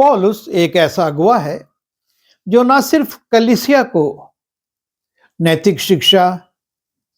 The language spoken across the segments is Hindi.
पौलुस एक ऐसा अगुवा है जो न सिर्फ कलीसिया को नैतिक शिक्षा,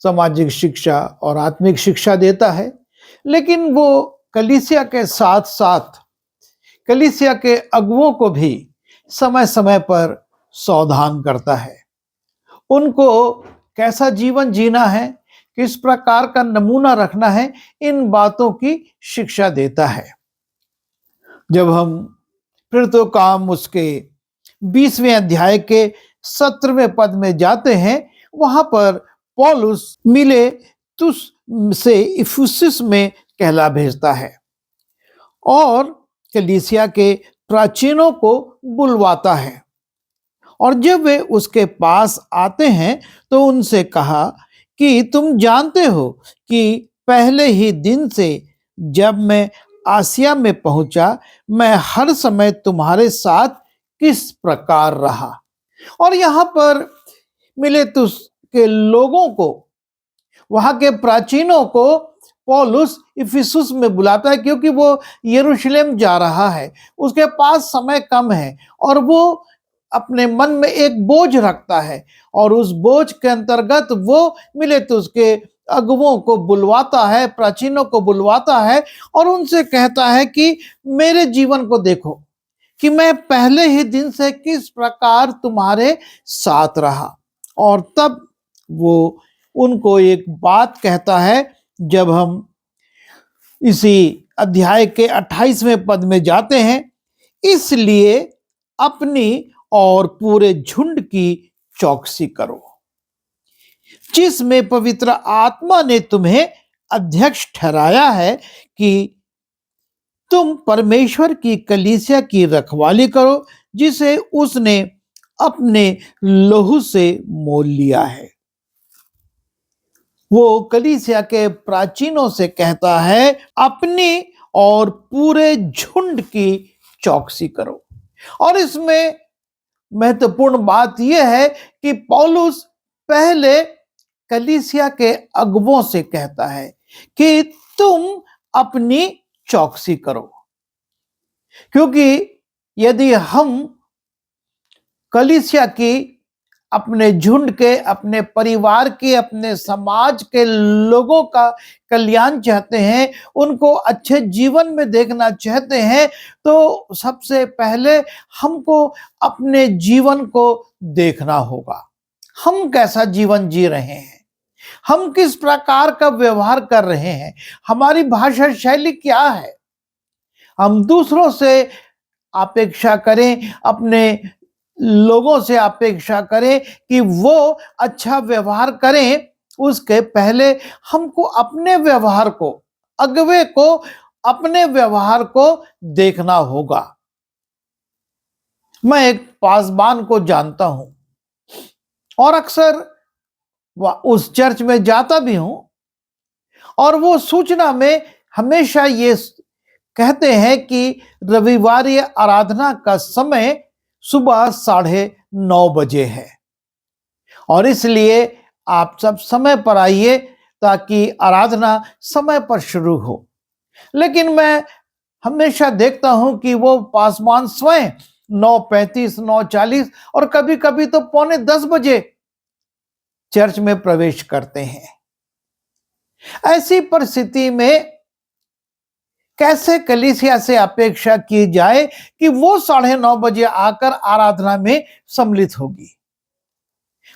सामाजिक शिक्षा और आत्मिक शिक्षा देता है, लेकिन वो कलीसिया के साथ साथ कलीसिया के अगुवों को भी समय समय पर सावधान करता है। उनको कैसा जीवन जीना है, किस प्रकार का नमूना रखना है, इन बातों की शिक्षा देता है। जब हम प्रेरितों काम उसके 20वें अध्याय के 17वें पद में जाते हैं, वहां पर पौलुस मिलेतुस से इफुसिस में कहला भेजता है और कलीसिया के प्राचीनों को बुलवाता है। और जब वे उसके पास आते हैं तो उनसे कहा कि तुम जानते हो कि पहले ही दिन से जब मैं आसिया में पहुंचा, मैं हर समय तुम्हारे साथ किस प्रकार रहा। और यहाँ पर मिलेतुस के लोगों को, वहां के प्राचीनों को पौलुस इफिसुस में बुलाता है, क्योंकि वो यरूशलेम जा रहा है, उसके पास समय कम है और वो अपने मन में एक बोझ रखता है और उस बोझ के अंतर्गत वो मिलेतुस के अगुवों को बुलवाता है, प्राचीनों को बुलवाता है और उनसे कहता है कि मेरे जीवन को देखो कि मैं पहले ही दिन से किस प्रकार तुम्हारे साथ रहा। और तब वो उनको एक बात कहता है। जब हम इसी अध्याय के 28वें पद में जाते हैं, इसलिए अपनी और पूरे झुंड की चौकसी करो, जिसमें पवित्र आत्मा ने तुम्हें अध्यक्ष ठहराया है कि तुम परमेश्वर की कलीसिया की रखवाली करो, जिसे उसने अपने लहू से मोल लिया है। वो कलीसिया के प्राचीनों से कहता है, अपनी और पूरे झुंड की चौकसी करो। और इसमें महत्वपूर्ण बात यह है कि पौलुस पहले कलीसिया के अगुवों से कहता है कि तुम अपनी चौकसी करो, क्योंकि यदि हम कलीसिया की, अपने झुंड के, अपने परिवार के, अपने समाज के लोगों का कल्याण चाहते हैं, उनको अच्छे जीवन में देखना चाहते हैं, तो सबसे पहले हमको अपने जीवन को देखना होगा। हम कैसा जीवन जी रहे हैं, हम किस प्रकार का व्यवहार कर रहे हैं, हमारी भाषा शैली क्या है। हम दूसरों से अपेक्षा करें, अपने लोगों से अपेक्षा करें कि वो अच्छा व्यवहार करें, उसके पहले हमको अपने व्यवहार को, अगुवे को अपने व्यवहार को देखना होगा। मैं एक पासबान को जानता हूं और अक्सर उस चर्च में जाता भी हूं, और वो सूचना में हमेशा ये कहते हैं कि रविवार आराधना का समय सुबह 9:30 बजे है और इसलिए आप सब समय पर आइए ताकि आराधना समय पर शुरू हो। लेकिन मैं हमेशा देखता हूं कि वो पासवान स्वयं 9:35, 9:40 और कभी कभी तो 9:45 बजे चर्च में प्रवेश करते हैं। ऐसी परिस्थिति में कैसे कलीसिया से अपेक्षा की जाए कि वो 9:30 बजे आकर आराधना में सम्मिलित होगी।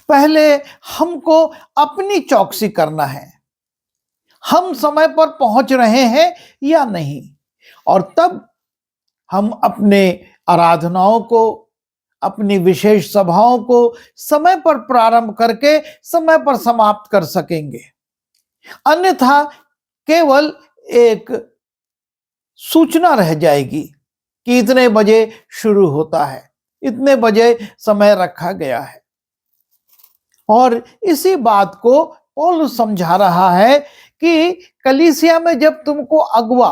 पहले हमको अपनी चौकसी करना है, हम समय पर पहुंच रहे हैं या नहीं, और तब हम अपने आराधनाओं को, अपनी विशेष सभाओं को समय पर प्रारंभ करके समय पर समाप्त कर सकेंगे। अन्यथा केवल एक सूचना रह जाएगी कि इतने बजे शुरू होता है, इतने बजे समय रखा गया है। और इसी बात को पौलुस समझा रहा है कि कलीसिया में जब तुमको अगुवा,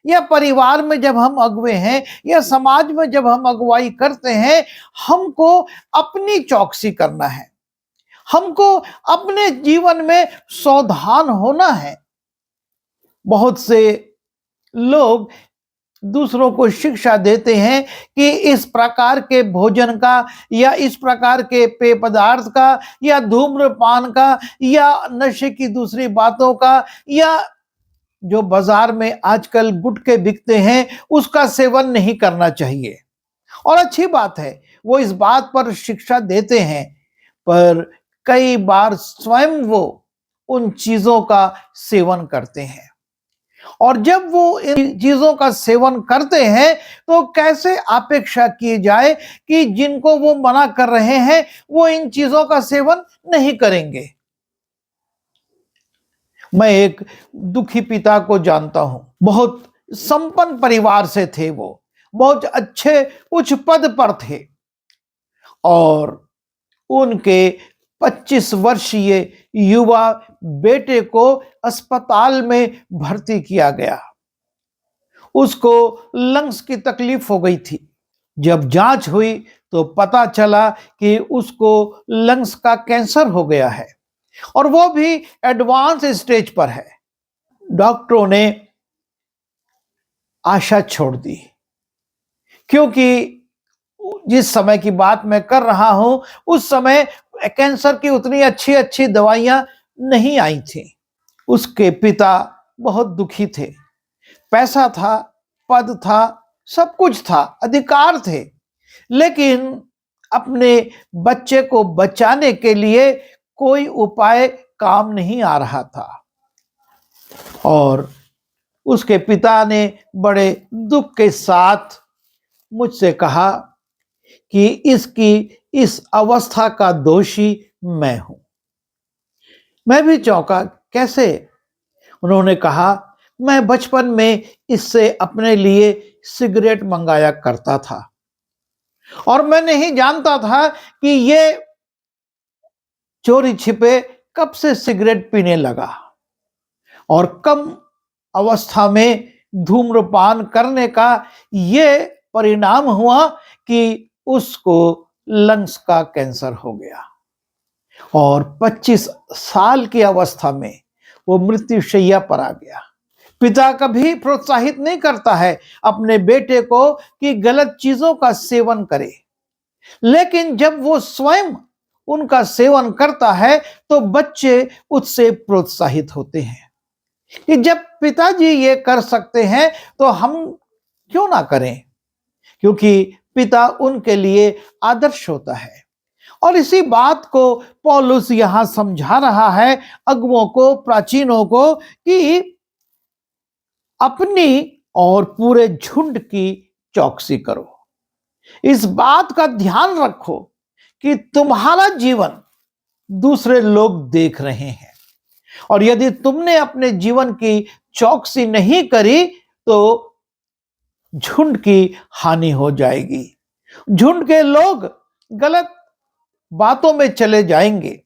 या परिवार में जब हम अगुवे हैं, या समाज में जब हम अगुवाई करते हैं, हमको अपनी चौकसी करना है, हमको अपने जीवन में सावधान होना है। बहुत से लोग दूसरों को शिक्षा देते हैं कि इस प्रकार के भोजन का या इस प्रकार के पेय पदार्थ का या धूम्रपान का या नशे की दूसरी बातों का या जो बाजार में आजकल गुटखे बिकते हैं उसका सेवन नहीं करना चाहिए। और अच्छी बात है, वो इस बात पर शिक्षा देते हैं, पर कई बार स्वयं वो उन चीजों का सेवन करते हैं। और जब वो इन चीजों का सेवन करते हैं तो कैसे अपेक्षा की जाए कि जिनको वो मना कर रहे हैं वो इन चीजों का सेवन नहीं करेंगे। मैं एक दुखी पिता को जानता हूं, बहुत संपन्न परिवार से थे, वो बहुत अच्छे उच्च पद पर थे और उनके 25 वर्षीय युवा बेटे को अस्पताल में भर्ती किया गया। उसको लंग्स की तकलीफ हो गई थी। जब जांच हुई तो पता चला कि उसको लंग्स का कैंसर हो गया है और वो भी एडवांस स्टेज पर है। डॉक्टरों ने आशा छोड़ दी, क्योंकि जिस समय की बात मैं कर रहा हूं उस समय कैंसर की उतनी अच्छी अच्छी दवाइयां नहीं आई थी। उसके पिता बहुत दुखी थे, पैसा था, पद था, सब कुछ था, अधिकार थे, लेकिन अपने बच्चे को बचाने के लिए कोई उपाय काम नहीं आ रहा था। और उसके पिता ने बड़े दुख के साथ मुझसे कहा कि इसकी इस अवस्था का दोषी मैं हूं। मैं भी चौंका, कैसे? उन्होंने कहा, मैं बचपन में इससे अपने लिए सिगरेट मंगाया करता था और मैं नहीं जानता था कि ये चोरी छिपे कब से सिगरेट पीने लगा और कम अवस्था में धूम्रपान करने का ये परिणाम हुआ कि उसको लंग्स का कैंसर हो गया और 25 साल की अवस्था में वो मृत्युशैया पर आ गया। पिता कभी प्रोत्साहित नहीं करता है अपने बेटे को कि गलत चीजों का सेवन करे, लेकिन जब वो स्वयं उनका सेवन करता है तो बच्चे उससे प्रोत्साहित होते हैं कि जब पिताजी ये कर सकते हैं तो हम क्यों ना करें, क्योंकि पिता उनके लिए आदर्श होता है। और इसी बात को पौलुस यहां समझा रहा है अगुओं को, प्राचीनों को, कि अपनी और पूरे झुंड की चौकसी करो। इस बात का ध्यान रखो कि तुम्हारा जीवन दूसरे लोग देख रहे हैं और यदि तुमने अपने जीवन की चौकसी नहीं करी तो झुंड की हानि हो जाएगी। झुंड के लोग गलत बातों में चले जाएंगे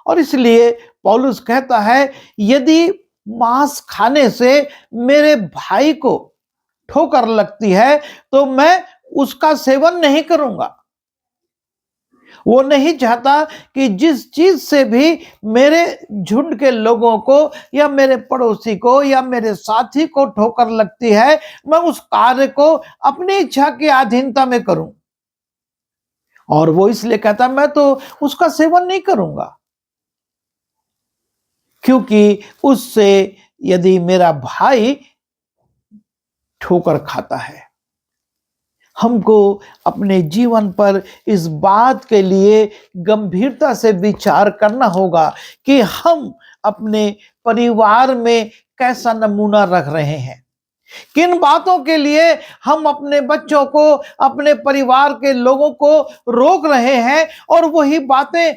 और इसलिए पौलुस कहता है, यदि मांस खाने से मेरे भाई को ठोकर लगती है तो मैं उसका सेवन नहीं करूंगा। वो नहीं चाहता कि जिस चीज से भी मेरे झुंड के लोगों को या मेरे पड़ोसी को या मेरे साथी को ठोकर लगती है, मैं उस कार्य को अपनी इच्छा की अधीनता में करूं। और वो इसलिए कहता, मैं तो उसका सेवन नहीं करूंगा, क्योंकि उससे यदि मेरा भाई ठोकर खाता है। हमको अपने जीवन पर इस बात के लिए गंभीरता से विचार करना होगा कि हम अपने परिवार में कैसा नमूना रख रहे हैं, किन बातों के लिए हम अपने बच्चों को, अपने परिवार के लोगों को रोक रहे हैं और वही बातें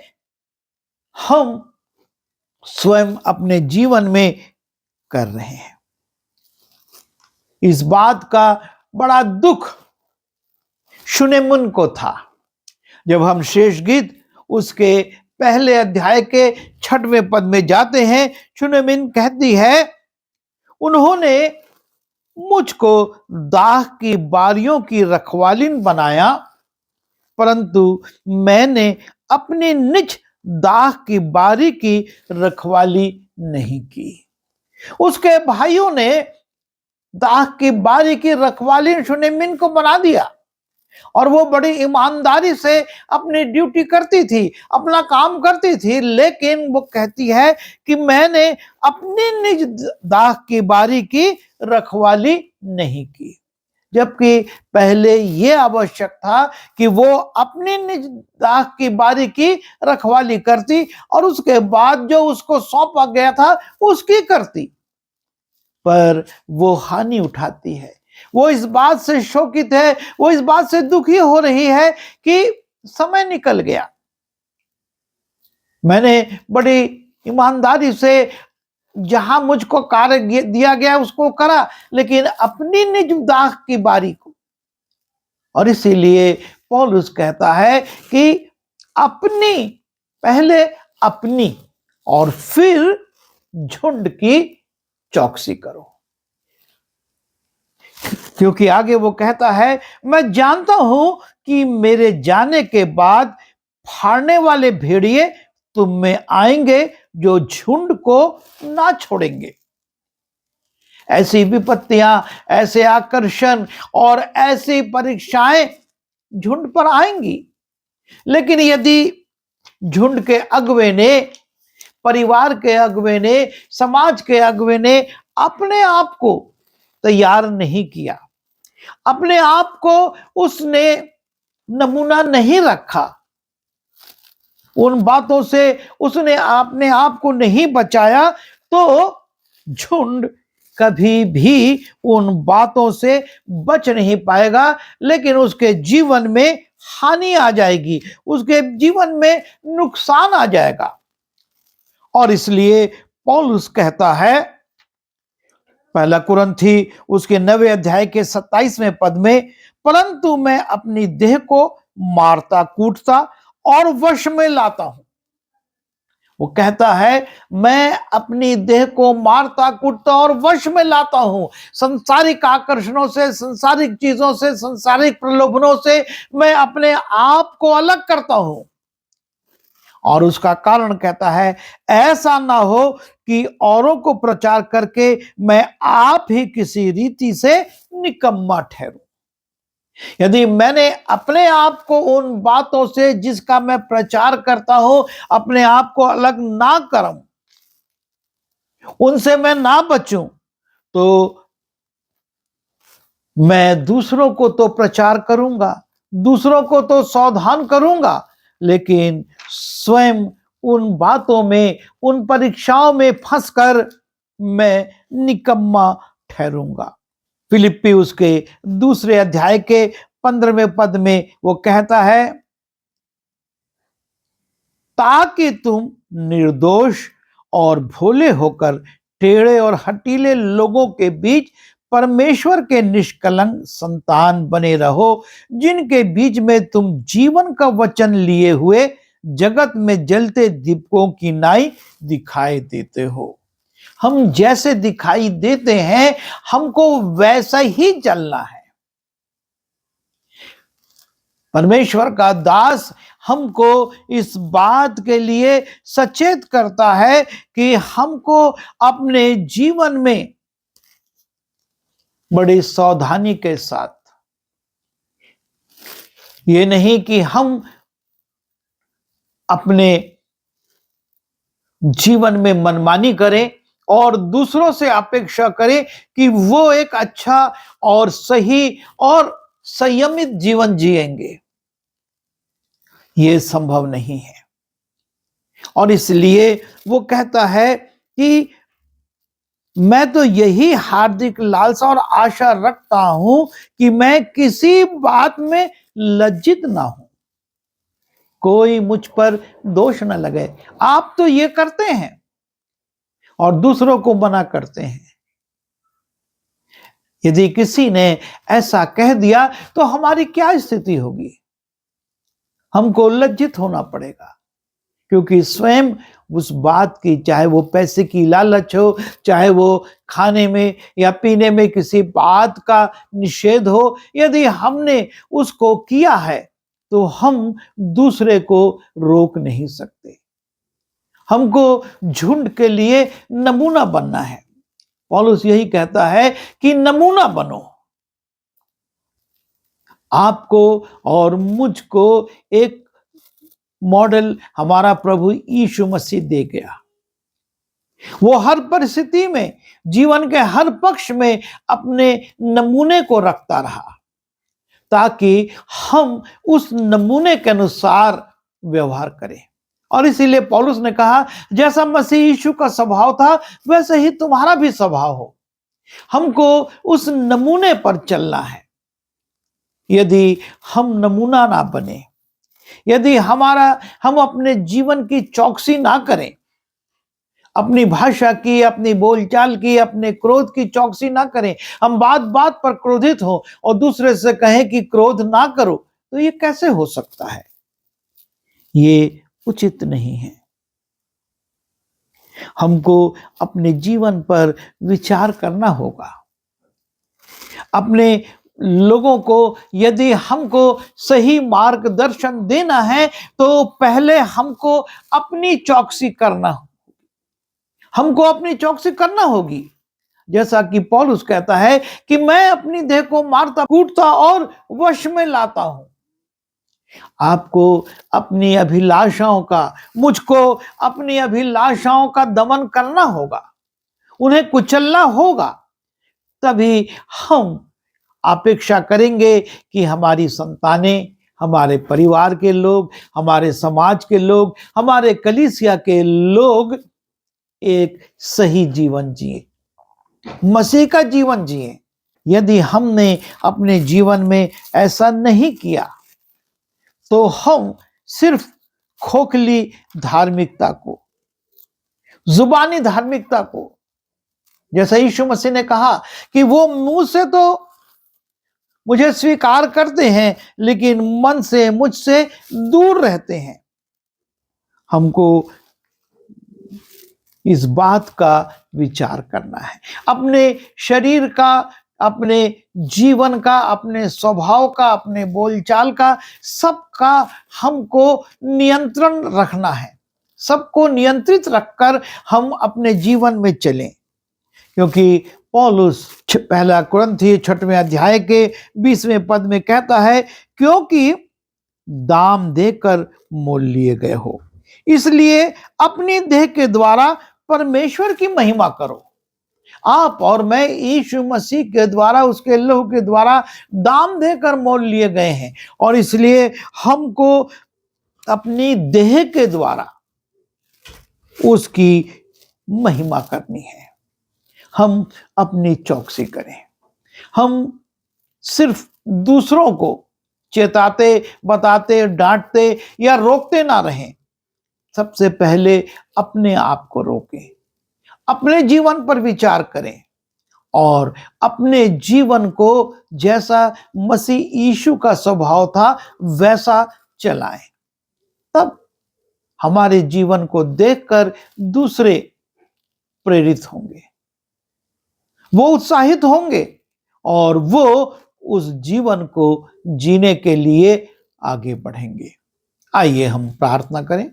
हम स्वयं अपने जीवन में कर रहे हैं। इस बात का बड़ा दुख शुनेमुन को था। जब हम शेष गीत उसके पहले अध्याय के 6वें पद में जाते हैं, शुनेमिन कहती है, उन्होंने मुझको दाख की बारियों की रखवालिन बनाया, परंतु मैंने अपनी निज दाख की बारी की रखवाली नहीं की। उसके भाइयों ने दाख की बारी की रखवाली शुनेमिन को बना दिया और वो बड़ी ईमानदारी से अपनी ड्यूटी करती थी, अपना काम करती थी, लेकिन वो कहती है कि मैंने अपनी निज दाख की बारी की रखवाली नहीं की। जबकि पहले ये आवश्यक था कि वो अपनी निज दाख की बारी की रखवाली करती और उसके बाद जो उसको सौंपा गया था उसकी करती, पर वो हानि उठाती है। वो इस बात से शोकित है, वो इस बात से दुखी हो रही है कि समय निकल गया, मैंने बड़ी ईमानदारी से जहां मुझको कार्य दिया गया उसको करा, लेकिन अपनी निज दाख की बारी को। और इसीलिए पौलुस कहता है कि अपनी, पहले अपनी और फिर झुंड की चौकसी करो। क्योंकि आगे वो कहता है, मैं जानता हूं कि मेरे जाने के बाद फाड़ने वाले भेड़िए तुम में आएंगे जो झुंड को ना छोड़ेंगे। ऐसी विपत्तियां, ऐसे आकर्षण और ऐसी परीक्षाएं झुंड पर आएंगी, लेकिन यदि झुंड के अगुवे ने, परिवार के अगुवे ने, समाज के अगुवे ने अपने आप को तैयार नहीं किया, अपने आप को उसने नमूना नहीं रखा, उन बातों से उसने अपने आप को नहीं बचाया, तो झुंड कभी भी उन बातों से बच नहीं पाएगा, लेकिन उसके जीवन में हानि आ जाएगी, उसके जीवन में नुकसान आ जाएगा। और इसलिए पौलुस कहता है, पहला कुरिन्थी उसके 9वें अध्याय के 27वें पद में, परंतु मैं अपनी देह को मारता कूटता और वश में लाता हूं। वो कहता है, मैं अपनी देह को मारता कूटता और वश में लाता हूं। संसारिक आकर्षणों से, संसारिक चीजों से, संसारिक प्रलोभनों से मैं अपने आप को अलग करता हूं। और उसका कारण कहता है, ऐसा ना हो कि औरों को प्रचार करके मैं आप ही किसी रीति से निकम्मा ठहरूं। यदि मैंने अपने आप को उन बातों से जिसका मैं प्रचार करता हूं, अपने आप को अलग ना करूं, उनसे मैं ना बचूं, तो मैं दूसरों को तो प्रचार करूंगा, दूसरों को तो सावधान करूंगा, लेकिन स्वयं उन बातों में, उन परीक्षाओं में फंसकर मैं निकम्मा ठहरूंगा। फिलिप्पी उसके 2 अध्याय के 15वें पद में वो कहता है, ताकि तुम निर्दोष और भोले होकर टेढ़े और हठीले लोगों के बीच परमेश्वर के निष्कलंक संतान बने रहो, जिनके बीच में तुम जीवन का वचन लिए हुए जगत में जलते दीपकों की नाई दिखाई देते हो। हम जैसे दिखाई देते हैं, हमको वैसा ही चलना है। परमेश्वर का दास हमको इस बात के लिए सचेत करता है कि हमको अपने जीवन में बड़ी सावधानी के साथ, ये नहीं कि हम अपने जीवन में मनमानी करें और दूसरों से अपेक्षा करें कि वो एक अच्छा और सही और संयमित जीवन जिएंगे। ये संभव नहीं है। और इसलिए वो कहता है कि मैं तो यही हार्दिक लालसा और आशा रखता हूं कि मैं किसी बात में लज्जित ना हूं, कोई मुझ पर दोष न लगे। आप तो ये करते हैं और दूसरों को मना करते हैं। यदि किसी ने ऐसा कह दिया तो हमारी क्या स्थिति होगी? हमको लज्जित होना पड़ेगा, क्योंकि स्वयं उस बात की, चाहे वो पैसे की लालच हो, चाहे वो खाने में या पीने में किसी बात का निषेध हो, यदि हमने उसको किया है तो हम दूसरे को रोक नहीं सकते। हमको झुंड के लिए नमूना बनना है। पौलुस यही कहता है कि नमूना बनो। आपको और मुझको एक मॉडल हमारा प्रभु यीशु मसीह दे गया। वो हर परिस्थिति में, जीवन के हर पक्ष में अपने नमूने को रखता रहा, ताकि हम उस नमूने के अनुसार व्यवहार करें। और इसीलिए पौलुस ने कहा, जैसा मसीह यीशु का स्वभाव था वैसे ही तुम्हारा भी स्वभाव हो। हमको उस नमूने पर चलना है। यदि हम नमूना ना बने, यदि हम अपने जीवन की चौकसी ना करें, अपनी भाषा की, अपनी बोलचाल की, अपने क्रोध की चौकसी ना करें, हम बात बात पर क्रोधित हो और दूसरे से कहें कि क्रोध ना करो, तो ये कैसे हो सकता है? ये उचित नहीं है। हमको अपने जीवन पर विचार करना होगा। अपने लोगों को यदि हमको सही मार्गदर्शन देना है तो पहले हमको अपनी चौकसी करना होगी। जैसा कि पौलुस कहता है कि मैं अपनी देह को मारता, कूटता और वश में लाता हूं। आपको अपनी अभिलाषाओं का, मुझको अपनी अभिलाषाओं का दमन करना होगा, उन्हें कुचलना होगा। तभी हम अपेक्षा करेंगे कि हमारी संतानें, हमारे परिवार के लोग, हमारे समाज के लोग, हमारे कलीसिया के लोग एक सही जीवन जिए, मसीह का जीवन जिए। यदि हमने अपने जीवन में ऐसा नहीं किया तो हम सिर्फ खोखली धार्मिकता को, जुबानी धार्मिकता को, जैसा यीशु मसीह ने कहा कि वो मुंह से तो मुझे स्वीकार करते हैं लेकिन मन से मुझसे दूर रहते हैं। हमको इस बात का विचार करना है। अपने शरीर का, अपने जीवन का, अपने स्वभाव का, अपने बोलचाल का, सबका हमको नियंत्रण रखना है। सबको नियंत्रित रखकर हम अपने जीवन में चलें, क्योंकि पौलुस पहला कुरिन्थी 6वें अध्याय के 20वें पद में कहता है, क्योंकि दाम देकर मोल लिए गए हो, इसलिए अपनी देह के द्वारा परमेश्वर की महिमा करो। आप और मैं यीशु मसीह के द्वारा, उसके लहू के द्वारा दाम देकर मोल लिए गए हैं, और इसलिए हमको अपनी देह के द्वारा उसकी महिमा करनी है। हम अपनी चौकसी करें। हम सिर्फ दूसरों को चेताते, बताते, डांटते या रोकते ना रहें। सबसे पहले अपने आप को रोकें, अपने जीवन पर विचार करें और अपने जीवन को जैसा मसीह यीशु का स्वभाव था वैसा चलाएं। तब हमारे जीवन को देखकर दूसरे प्रेरित होंगे, वो उत्साहित होंगे और वो उस जीवन को जीने के लिए आगे बढ़ेंगे। आइए हम प्रार्थना करें।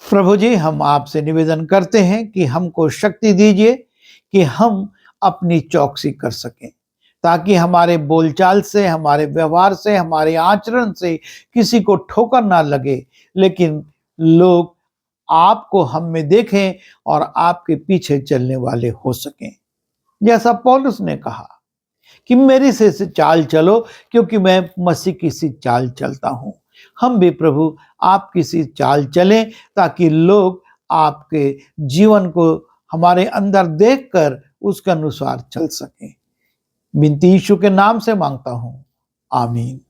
प्रभु जी, हम आपसे निवेदन करते हैं कि हमको शक्ति दीजिए कि हम अपनी चौकसी कर सकें, ताकि हमारे बोलचाल से, हमारे व्यवहार से, हमारे आचरण से किसी को ठोकर ना लगे, लेकिन लोग आपको हम में देखें और आपके पीछे चलने वाले हो सकें। जैसा पौलुस ने कहा कि मेरी से चाल चलो, क्योंकि मैं मसीह की सी चाल चलता हूं। हम भी प्रभु आपकी सी चाल चलें, ताकि लोग आपके जीवन को हमारे अंदर देखकर उसके अनुसार चल सकें। विनती यीशु के नाम से मांगता हूं, आमीन।